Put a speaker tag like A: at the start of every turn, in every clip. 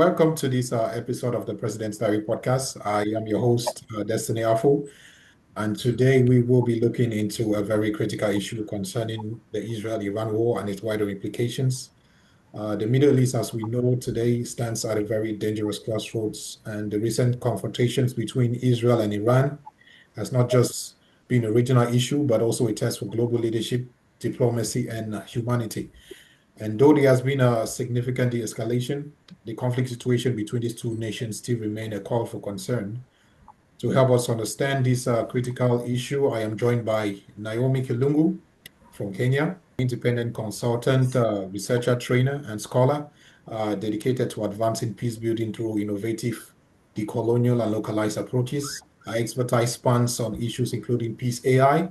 A: Welcome to this episode of the President's Diary podcast. I am your host, Destiny Afo, and today we will be looking into a very critical issue concerning the Israel-Iran war and its wider implications. The Middle East, as we know today, stands at a very dangerous crossroads, and the recent confrontations between Israel and Iran has not just been a regional issue, but also a test for global leadership, diplomacy, and humanity. And though there has been a significant de-escalation, the conflict situation between these two nations still remain a call for concern. To help us understand this critical issue, I am joined by Naomi Kilungu from Kenya, independent consultant, researcher, trainer, and scholar dedicated to advancing peace building through innovative decolonial and localized approaches. Her expertise spans on issues including peace AI,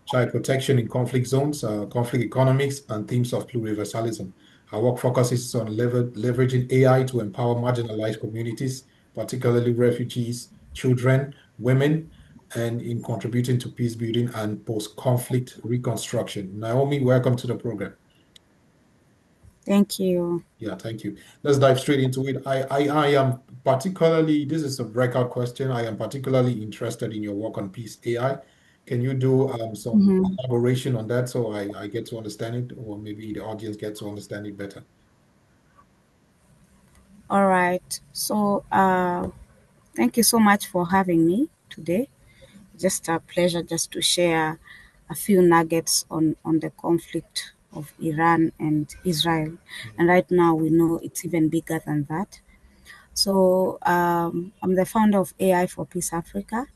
A: child protection in conflict zones, conflict economics, and themes of pluriversalism. Her work focuses on leveraging AI to empower marginalized communities, particularly refugees, children, women, and in contributing to peace building and post-conflict reconstruction. Naomi, welcome to the program.
B: Thank you.
A: Yeah, thank you. Let's dive straight into it. I am particularly, this is a breakout question. I am particularly interested in your work on peace AI. Can you do some
B: Mhm.
A: elaboration on that so I get to understand it, or maybe the audience gets to understand it better?
B: All right. Thank you so much for having me today. Just a pleasure just to share a few nuggets on the conflict of Iran and Israel. And right now, we know it's even bigger than that. I'm the founder of AI for Peace Africa.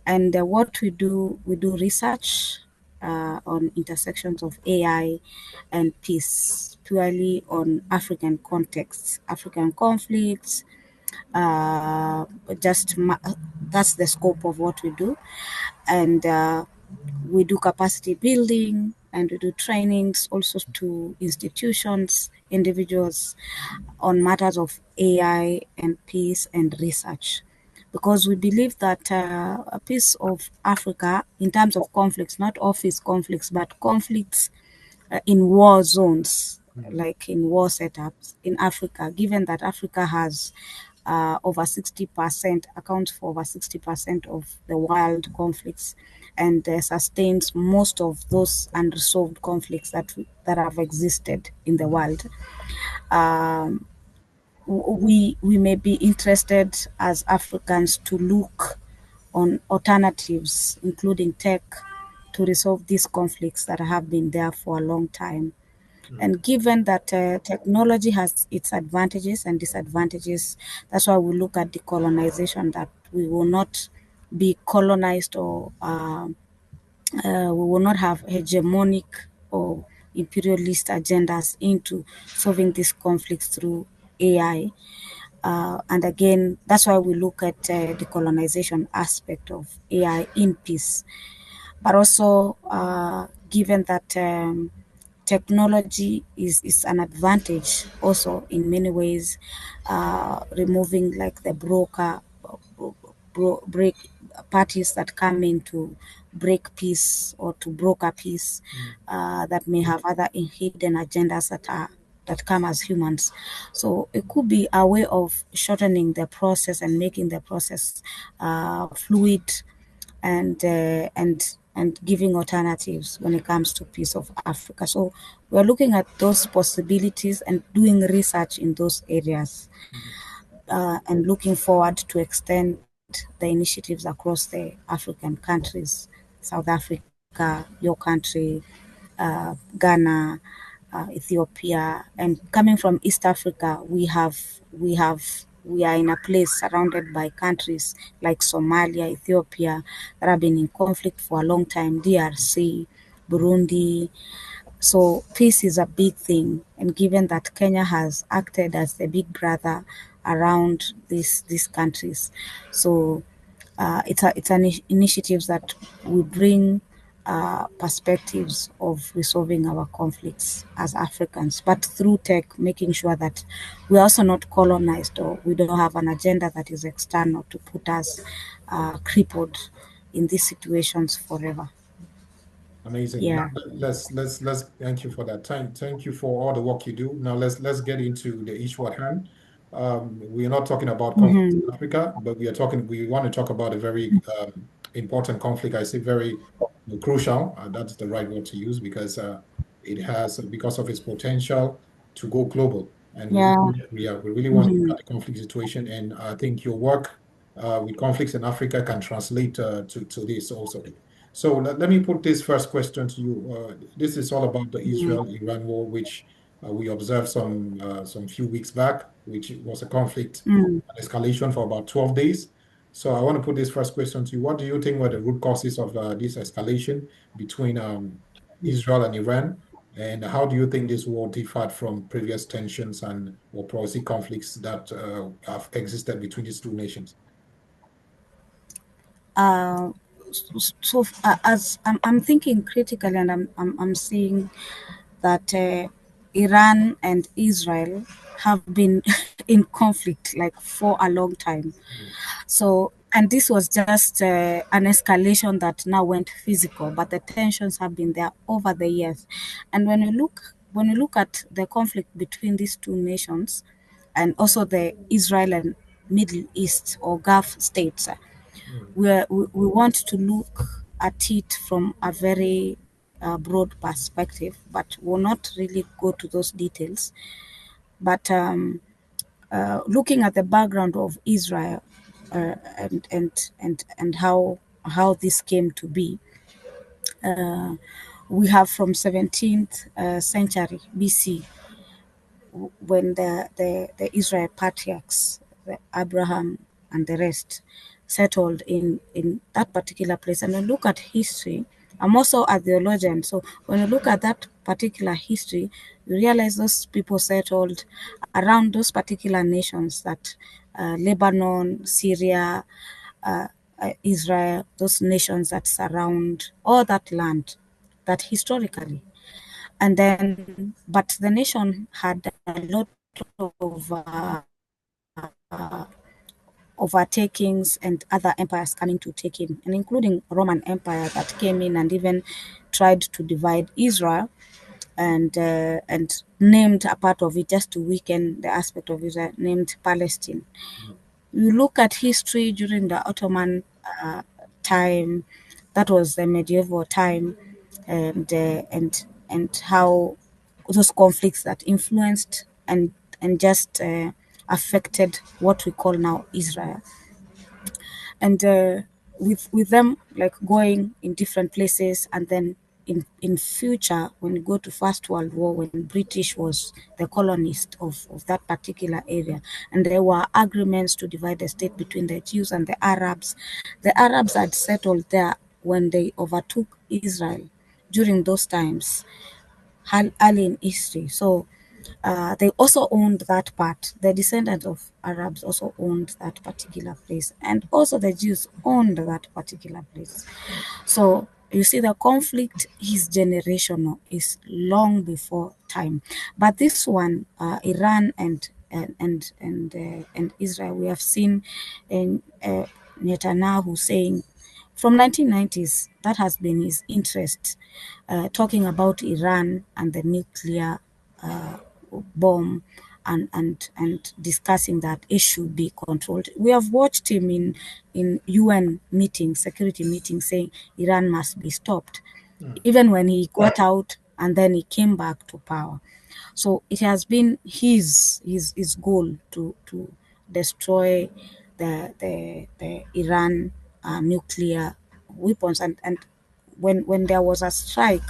B: And what we do research on intersections of AI and peace, purely on African contexts, African conflicts. Uh, just ma- that's the scope of what we do, and we do capacity building and we do trainings also to institutions, individuals on matters of AI and peace and research. Because we believe that a piece of Africa, in terms of conflicts, not office conflicts, but conflicts in war zones,
A: Mhm.
B: like in war setups in Africa, given that Africa has over 60%, accounts for over 60% of the world conflicts and sustains most of those unresolved conflicts that have existed in the world. Um, we may be interested as Africans to look on alternatives, including tech, to resolve these conflicts that have been there for a long time.
A: Mhm.
B: And given that technology has its advantages and disadvantages, that's why we look at decolonization, that we will not be colonized or we will not have hegemonic or imperialist agendas into solving these conflicts through AI. And again, that's why we look at the colonization aspect of AI in peace. But also, given that technology is an advantage also in many ways, removing like the break parties that come in to break peace or to broker peace,
A: Mhm.
B: that may have other hidden agendas that come as humans. So it could be a way of shortening the process and making the process fluid and giving alternatives when it comes to peace of Africa. So we're looking at those possibilities and doing research in those areas, and looking forward to extend the initiatives across the African countries, South Africa, your country, Ghana, Ethiopia, and coming from East Africa, we are in a place surrounded by countries like Somalia, Ethiopia, that have been in conflict for a long time, DRC, Burundi. So peace is a big thing, and given that Kenya has acted as the big brother around these countries, so it's an initiatives that will bring perspectives of resolving our conflicts as Africans, but through tech, making sure that we're also not colonized or we don't have an agenda that is external to put us crippled in these situations forever.
A: Amazing. Now
B: Yeah.
A: let's thank you for that. Thank you for all the work you do. Now let's get into the issue at hand. we are not talking about conflicts
B: Mm-hmm.
A: in Africa, but we want to talk about a very important conflict. I say very crucial. That's the right word to use because because of its potential to go global. And
B: Yeah.
A: we really want to look
B: Mm-hmm.
A: at the conflict situation. And I think your work with conflicts in Africa can translate to this also. So let me put this first question to you. This is all about the Israel-Iran war, which we observed some few weeks back, which was a conflict
B: Mm-hmm.
A: escalation for about 12 days. So I want to put this first question to you. What do you think were the root causes of this escalation between Israel and Iran? And how do you think this war differed from previous tensions and or proxy conflicts that have existed between these two nations?
B: Uh, as I'm thinking critically, and I'm seeing that Iran and Israel have been in conflict like for a long time.
A: Mm,
B: So, and this was just an escalation that now went physical, but the tensions have been there over the years. And when you look at the conflict between these two nations, and also the Israel and Middle East or Gulf states,
A: mm,
B: we want to look at it from a very broad perspective, but will not really go to those details. But looking at the background of Israel and how this came to be, we have from 17th century BC when the Israel patriarchs, the Abraham and the rest, settled in that particular place. And when you look at history, I'm also a theologian. So when you look at that particular history, you realize those people settled around those particular nations that Lebanon, Syria, uh, Israel, those nations that surround all that land, that historically. And then, but the nation had a lot of overtakings and other empires coming to take in, and including Roman Empire that came in and even tried to divide Israel and named a part of it just to weaken the aspect of Israel, named Palestine.
A: mm,
B: You look at history during the Ottoman time, that was the medieval time, and how those conflicts that influenced and just affected what we call now Israel. And with them like going in different places, and then in future when you go to First World War, when British was the colonist of that particular area, and there were agreements to divide the state between the Jews and the Arabs. The Arabs had settled there when they overtook Israel during those times, early in history. So they also owned that part. The descendants of Arabs also owned that particular place, and also the Jews owned that particular place. So you see, the conflict is generational, is long before time. But this one, Iran and Israel, we have seen in Netanyahu saying from 1990s that has been his interest, talking about Iran and the nuclear bomb, and discussing that it should be controlled. We have watched him in UN meetings, security meetings, saying Iran must be stopped,
A: mm,
B: even when he got out and then he came back to power. So it has been his goal to destroy the Iran nuclear weapons. And when there was a strike,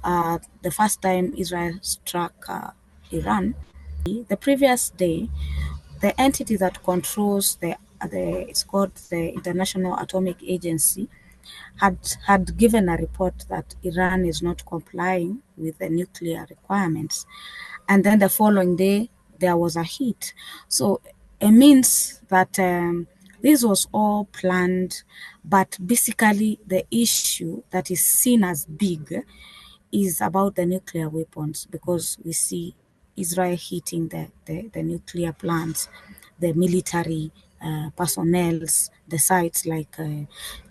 B: the first time Israel struck Iran, the previous day, the entity that controls the it's called the International Atomic Agency had given a report that Iran is not complying with the nuclear requirements. And then the following day, there was a hit. So it means that this was all planned, but basically the issue that is seen as big is about the nuclear weapons, because we see Israel hitting the nuclear plants, the military personnels, the sites like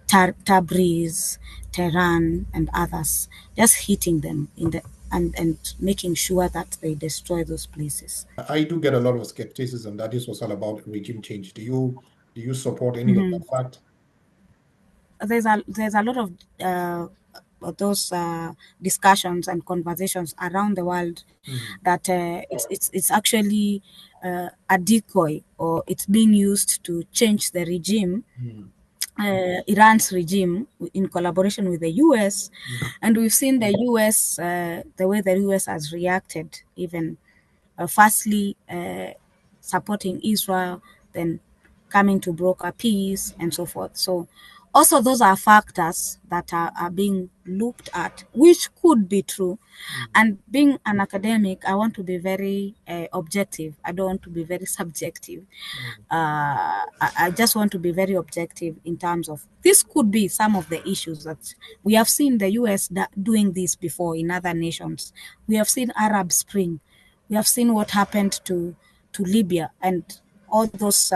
B: Tabriz, Tehran, and others, just hitting them and making sure that they destroy those places.
A: I do get a lot of skepticism that this was all about regime change. Do you support any of that fact?
B: There's a lot of those discussions and conversations around the world
A: Mm,
B: that it's actually a decoy, or it's being used to change the regime,
A: mm,
B: Iran's regime, in collaboration with the US.
A: mm,
B: And we've seen the US, the way the US has reacted, even firstly supporting Israel, then coming to broker peace, and so forth. So, also, those are factors that are being looked at, which could be true.
A: mm,
B: And being an academic, I want to be very objective. I don't want to be very subjective.
A: mm,
B: I just want to be very objective in terms of this could be some of the issues that we have seen the US doing this before in other nations. We have seen Arab Spring. We have seen what happened to Libya and all those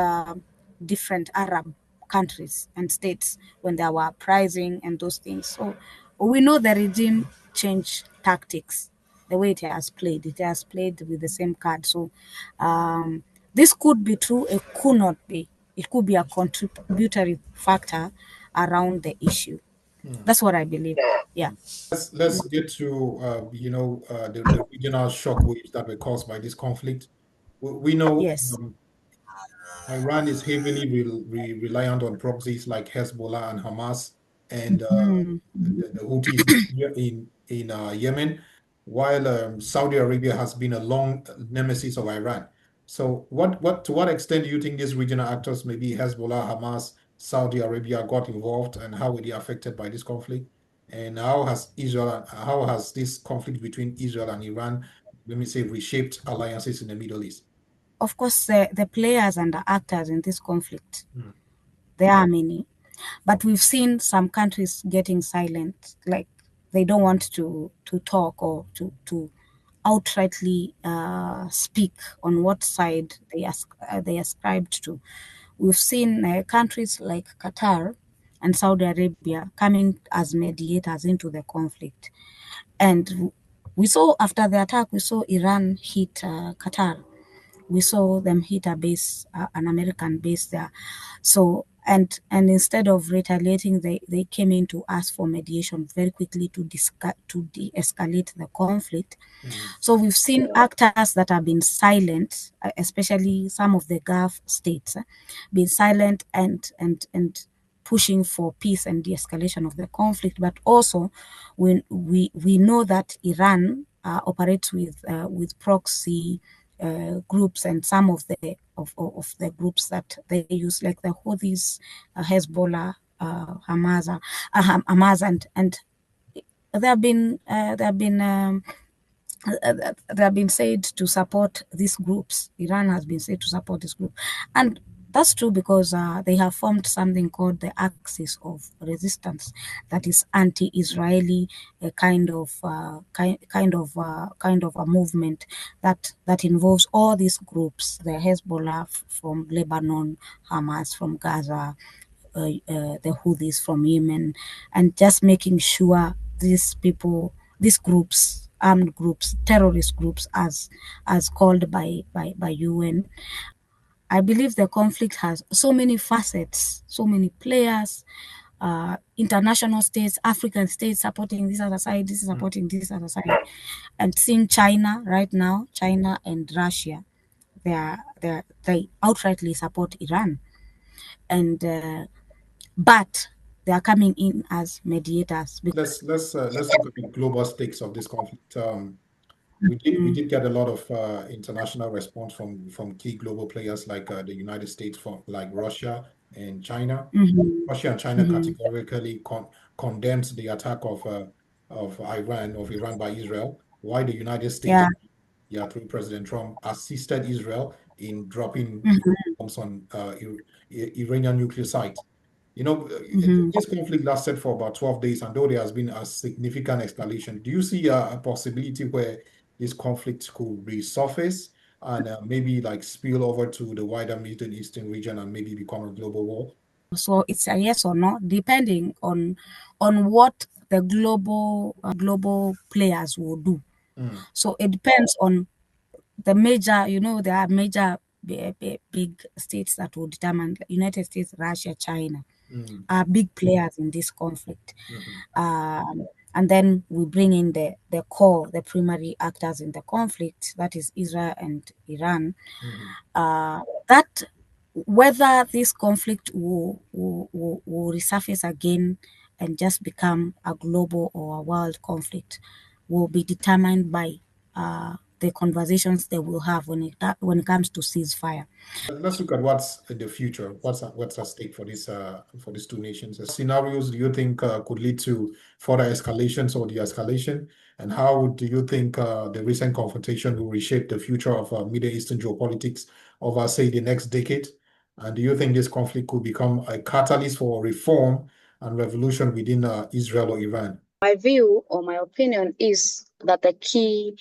B: different Arab countries and states when there were uprising and those things. So we know the regime change tactics, the way it has played. It has played with the same card. So this could be true, it could not be. It could be a contributory factor around the issue.
A: mm.
B: That's what I believe. Yeah.
A: Let's get to the regional shock waves that were caused by this conflict. We know
B: Yes.
A: Iran is heavily reliant on proxies like Hezbollah and Hamas and
B: Mm.
A: the Houthis in Yemen, while Saudi Arabia has been a long nemesis of Iran. So, what to what extent do you think these regional actors, maybe Hezbollah, Hamas, Saudi Arabia, got involved, and how were they affected by this conflict? And how has this conflict between Israel and Iran, let me say, reshaped alliances in the Middle East?
B: Of course, the players and the actors in this conflict,
A: Mm,
B: there are many. But we've seen some countries getting silent, like they don't want to talk or to outrightly speak on what side they ascribed to. We've seen countries like Qatar and Saudi Arabia coming as mediators into the conflict, and we saw after the attack, we saw Iran hit Qatar. We saw them hit a base, an American base there. So and instead of retaliating, they came in to ask for mediation very quickly to de-escalate the conflict.
A: mm.
B: So we've seen actors that have been silent, especially some of the Gulf states, been silent and pushing for peace and de-escalation of the conflict. But also, we know that Iran operates with proxy groups, and some of of the groups that they use, like the Houthis, Hezbollah, Hamas, and there have been they have been said to support these groups. Iran has been said to support this group, and that's true because they have formed something called the Axis of Resistance, that is anti-Israeli, kind of a movement that involves all these groups: the Hezbollah from Lebanon, Hamas from Gaza, the Houthis from Yemen, and just making sure these people, these groups, armed groups, terrorist groups, as called by UN. I believe the conflict has so many facets, so many players, international states, African states supporting this other side, this is supporting this other side, and seeing China right now, China and Russia, they outrightly support Iran, and but they are coming in as mediators.
A: Let's look at the global stakes of this conflict. We did get a lot of international response from key global players like the United States, from like Russia and China.
B: Mhm,
A: Russia and China
B: mhm.
A: categorically condemned the attack of Iran by Israel, while the United States,
B: Yeah.
A: yeah, through President Trump, assisted Israel in dropping
B: Mhm,
A: bombs on Iranian nuclear sites.
B: mhm.
A: This conflict lasted for about 12 days, and though there has been a significant escalation, do you see a possibility where this conflict could resurface and maybe like spill over to the wider Middle Eastern region and maybe become a global war?
B: So it's a yes or no, depending on what the global players will do.
A: Mm,
B: So it depends on the major, there are major big states that will determine. United States, Russia, China
A: mm,
B: are big players in this conflict.
A: mhm.
B: And then we bring in the core, the primary actors in the conflict, that is Israel and Iran.
A: Mhm.
B: That whether this conflict will resurface again and just become a global or a world conflict will be determined by the conversations they will have when it comes to ceasefire.
A: Let's look at what's in the future. What's at stake for these two nations? Scenarios do you think could lead to further escalations or de-escalation? And how do you think the recent confrontation will reshape the future of Middle Eastern geopolitics over, say, the next decade? And do you think this conflict could become a catalyst for reform and revolution within Israel or Iran?
C: My view or my opinion is that the key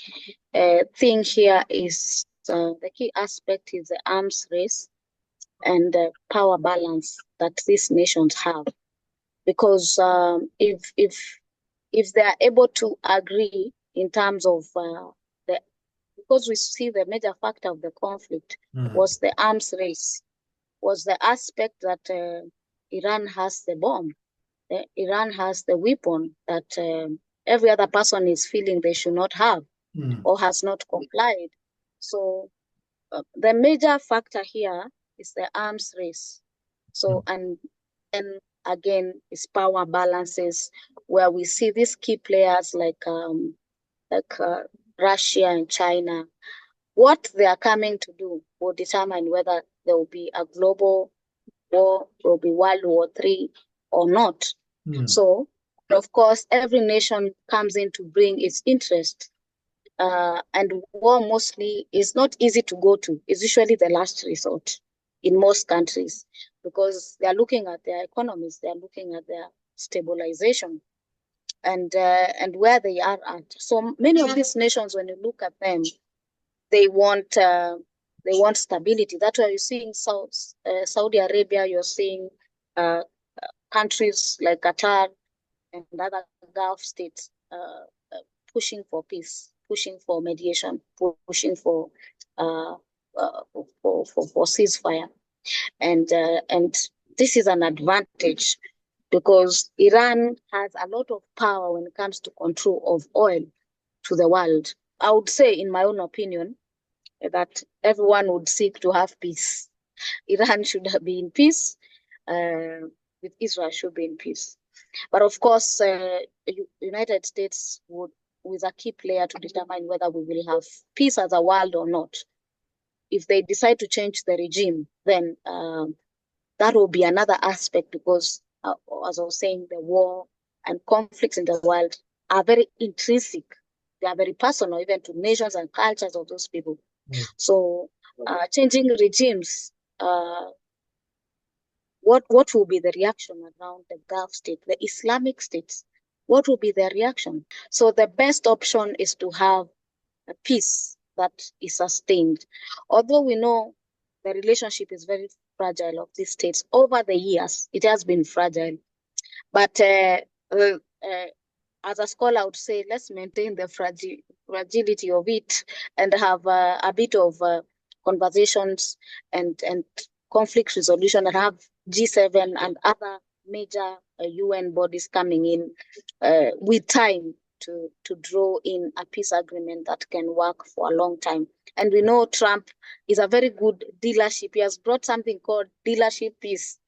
C: thing here is the key aspect is the arms race and the power balance that these nations have. Because if they are able to agree in terms of the, because we see the major factor of the conflict
A: Mm,
C: was the arms race, was the aspect that Iran has the bomb, Iran has the weapon that every other person is feeling they should not have
A: mm,
C: or has not complied. So the major factor here is the arms race.
A: mm,
C: So, and again, is power balances where we see these key players like Russia and China. What they are coming to do will determine whether there will be a global war, will be World War III or not.
A: mm,
C: So, of course, every nation comes in to bring its interest. And war mostly is not easy to go to. It's usually the last resort in most countries because they are looking at their economies, they are looking at their stabilization and where they are at. So many of these nations, when you look at them, they want uh, they want stability. That's why you're seeing Saudi Arabia. You're seeing uh, countries like Qatar and other Gulf states pushing for peace, pushing for mediation, pushing uh, for ceasefire, and this is an advantage because Iran has a lot of power when it comes to control of oil to the world. I would say, in my own opinion, that everyone would seek to have peace. Iran should be in peace, uh, with Israel should be in peace. But of course, United States would with a key player to determine whether we will have peace as a world or not. If they decide to change the regime, then that will be another aspect because, as I was saying, the war and conflicts in the world are very intrinsic. They are very personal, even to nations and cultures of those people.
A: mm,
C: So, changing regimes, what will be the reaction around the Gulf state, the Islamic states? What will be their reaction? So, the best option is to have a peace that is sustained. Although we know the relationship is very fragile of these states over the years, it has been fragile. But uh, uh, as a scholar, I would say let's maintain the fragility of it and have a bit of conversations and conflict resolution and have G7 and other major UN bodies coming in with time to draw in a peace agreement that can work for a long time. And we know Trump is a very good dealership. He has brought something called dealership peace.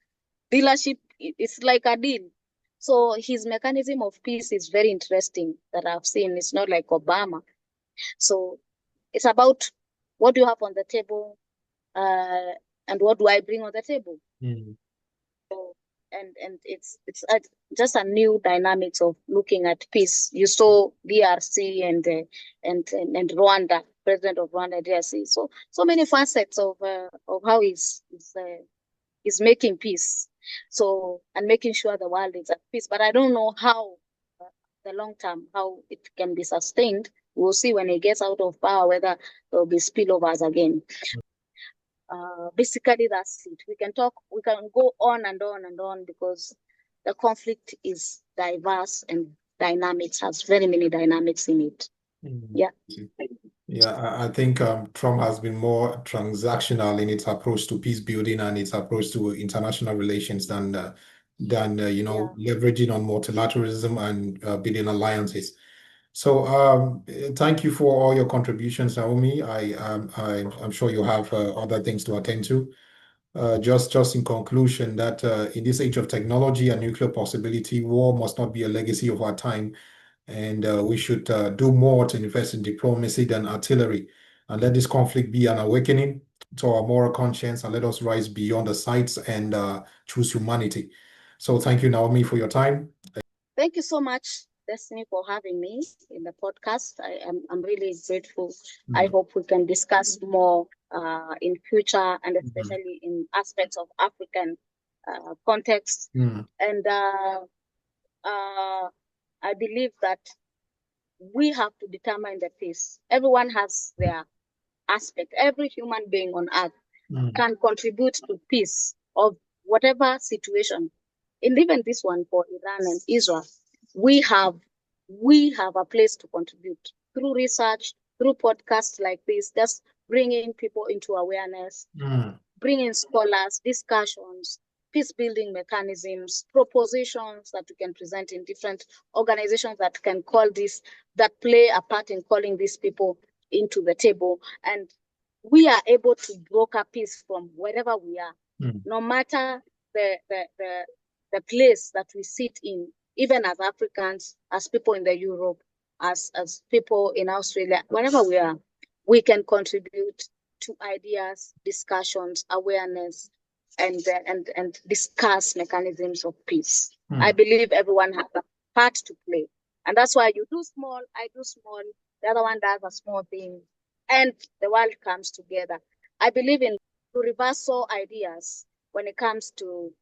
C: Dealership, it's like a deal. So his mechanism of peace is very interesting that I've seen. It's not like Obama. So it's about what do you have on the table, uh, and what do I bring on the table.
A: mm,
C: So, and just a new dynamics of looking at peace. You saw DRC and Rwanda, president of Rwanda, DRC. So many facets of how is making peace. So, and making sure the world is at peace. But I don't know how, the long term, how it can be sustained. We'll see when he gets out of power whether there will be spillovers again. Basically, that's it. We can go on and on and on because the conflict is diverse and dynamics, has very many dynamics in it.
A: Mm.
C: Yeah.
A: Yeah, I think Trump has been more transactional in its approach to peace building and its approach to international relations
C: Yeah.
A: leveraging on multilateralism and building alliances. So thank you for all your contributions, Naomi. I'm sure you have other things to attend to. Just in conclusion, that in this age of technology and nuclear possibility, war must not be a legacy of our time, and we should do more to invest in diplomacy than artillery, and let this conflict be an awakening to our moral conscience, and let us rise beyond the sights and choose humanity. So thank you, Naomi, for your time.
C: Thank you so much, Destiny, for having me in the podcast. I'm really grateful. I
A: Mm,
C: hope we can discuss more in future, and
A: mm,
C: especially in aspects of African context.
A: mm,
C: And I believe that we have to determine the peace. Everyone has their aspect. Every human being on earth
A: mm,
C: can contribute to peace of whatever situation. And even this one for Iran and Israel, we have we have a place to contribute through research, through podcasts like this, just bringing people into awareness,
A: mm,
C: bringing scholars, discussions, peace building mechanisms, propositions that we can present in different organizations that can call this, that play a part in calling these people into the table. And we are able to broker peace from wherever we are,
A: mm,
C: no matter the place that we sit in, even as Africans, as people in the Europe, as people in Australia, wherever we are, we can contribute to ideas, discussions, awareness, and discuss mechanisms of peace. I
A: mm.
C: believe everyone has a part to play, and that's why you do small, I do small, the other one does a small thing, and the world comes together. I believe in reversal ideas when it comes to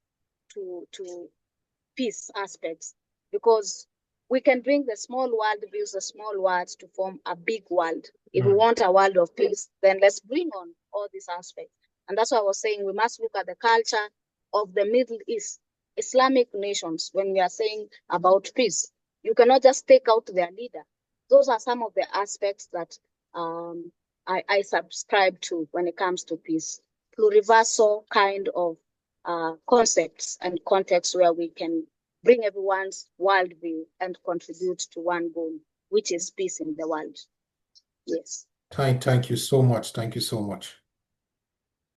C: peace aspects, because we can bring the small world views, the small words to form a big world. If we
A: Mm.
C: want a world of peace, then let's bring on all these aspects. And that's why I was saying we must look at the culture of the Middle East, Islamic nations, when we are saying about peace. You cannot just take out their leader. Those are some of the aspects that I subscribe to when it comes to peace. Pluriversal kind of concepts and contexts where we can bring everyone's worldview and contribute to one goal, which is peace in the world. Yes.
A: Thank you so much. Thank you so much.